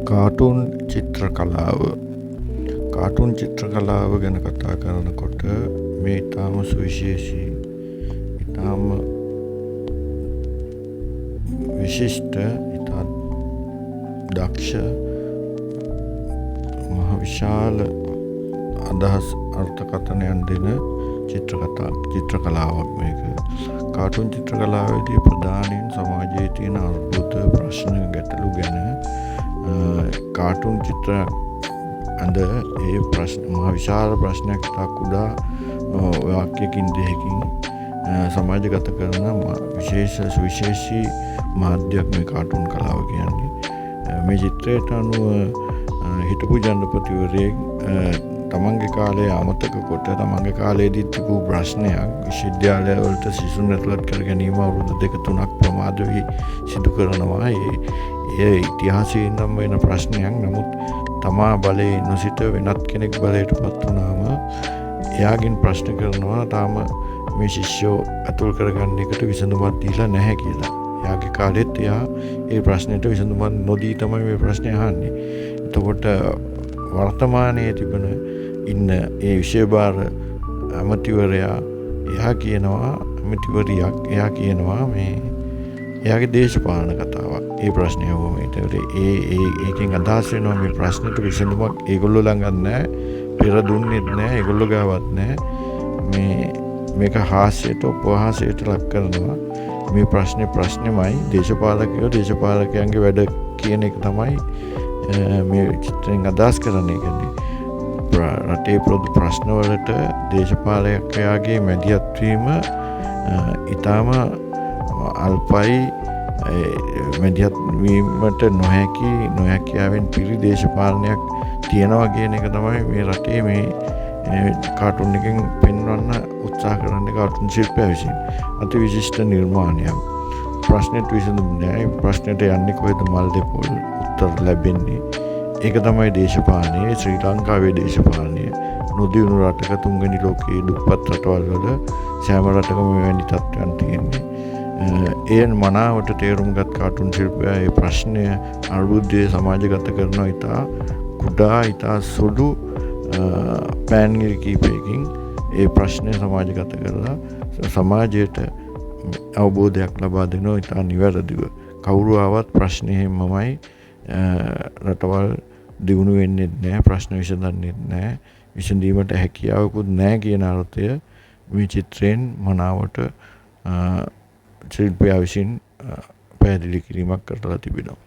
Cartoon චිත්‍ර කලාව ගැන කතා කරනකොට මේ ඉතාම සුවිශේෂී, ඉතාම විශිෂ්ට, ඉතා දක්ෂ, මහ විශාල අදහස් අර්ථකථනයන් දෙන චිත්‍ර කලාවක් මේක. කාටුන් චිත්‍ර කලාවේදී ප්‍රධානයෙන් සමාජයේ තියෙන අර්බුද, ප්‍රශ්න, ගැටලු ගැන කාටුන් චිත්‍ර අඳ ඒ ප්‍රශ්න, මහ විශාල ප්‍රශ්නයක් තා කුඩා වාක්‍යකින් දෙකකින් සමාජගත කරන සුවිශේෂී මාධ්‍යයක් මේ කාටුන් කලාව කියන්නේ. මේ චිත්‍රයට අනුව හිටපු ජනපතිවරයෙක් තමන්ගේ කාලේ අමතක කොට තමන්ගේ කාලයේදී තිබූ ප්‍රශ්නයක් විශ්වවිද්‍යාලවලට සිසුන් ඇතුළත් කර ගැනීම අවුරුදු 2-3ක් ප්‍රමාද වී සිදු කරනවා. ඒ ඉතිහාසයේ ඉඳන් වෙන ප්‍රශ්නයක්. නමුත් තමා බලයේ නොසිට වෙනත් කෙනෙක් බලයට පත් වුණාම එයාගෙන් ප්‍රශ්න කරනවා තාම මේ ශිෂ්‍යෝ අතුල් කරගන්න එකට විසඳුමක් දීලා නැහැ කියලා. එයාගේ කාලෙත් එයා ඒ ප්‍රශ්නෙට විසඳුමක් නොදී තමයි මේ ප්‍රශ්නේ අහන්නේ. එතකොට වර්තමානයේ තිබෙන ඉන්න ඒ විෂයභාර අමතිවරයා එයා කියනවා මේ එයාගේ දේශපාලන කතාවක්. ඒ ප්‍රශ්නය වුම ඒකෙන් අදහස් වෙනවා මේ ප්‍රශ්නෙට විසඳුමක් ඒගොල්ලෝ ළඟ නැහැ, පෙර දුන්නෙත් නැහැ, ඒගොල්ලෝ ගාවත් නැහැ. මේක හාස්‍යයට, උපහාසයට ලක් කරනවා. මේ ප්‍රශ්නෙමයි, දේශපාලකයන්ගේ වැඩ කියන එක තමයි මේ චිත්‍රයෙන් අදහස් කරන්නේ. කියන්නේ රටේ ප්‍රශ්නවලට දේශපාලකයාගේ මැදිහත් වීම ඊටම අල්පයි, මැදිහත් වීමට නොහැකියාවෙන් පිරි දේශපාලනයක් තියෙනවා කියන එක තමයි මේ රටේ මේ කාටුන් එකෙන් පෙන්වන්න උත්සාහ කරන්නේ කාටුන් ශිල්පියා විසින්. අති විශිෂ්ට නිර්මාණයක්. ප්‍රශ්නෙට විසඳුම් නැහැ. ප්‍රශ්නෙට යන්නේ කොහෙද මල් දෙපොල් උත්තර ලැබෙන්නේ. ඒක තමයි දේශපාලනය. ශ්‍රී ලංකාවේ දේශපාලනය. නොදියුණු රටක, තුන්වෙනි ලෝකයේ දුප්පත් රටවල් වල සෑම රටකම මෙවැනි තත්ත්වයන් තියෙන්නේ. එයන් මනාවට තේරුම්ගත් කාටුන් ශිල්පියා ඒ ප්‍රශ්නය, අර්බුදය සමාජගත කරන ඉතා කුඩා, ඉතා සුළු පෑන්ගිරි කීපයකින් ඒ ප්‍රශ්නය සමාජගත කරලා සමාජයට අවබෝධයක් ලබා දෙනවා ඉතා නිවැරදිව. කවුරු ආවත් ප්‍රශ්නයෙන්මයි රටවල් දියුණු වෙන්නේ නැහැ, ප්‍රශ්න විසඳන්නේ නැහැ, විසඳීමට හැකියාවකුත් නැහැ කියන අර්ථය මේ චිත්‍රයෙන් මනාවට ශිල්පියා විසින් පැහැදිලි කිරීමක් කරලා තිබෙනවා.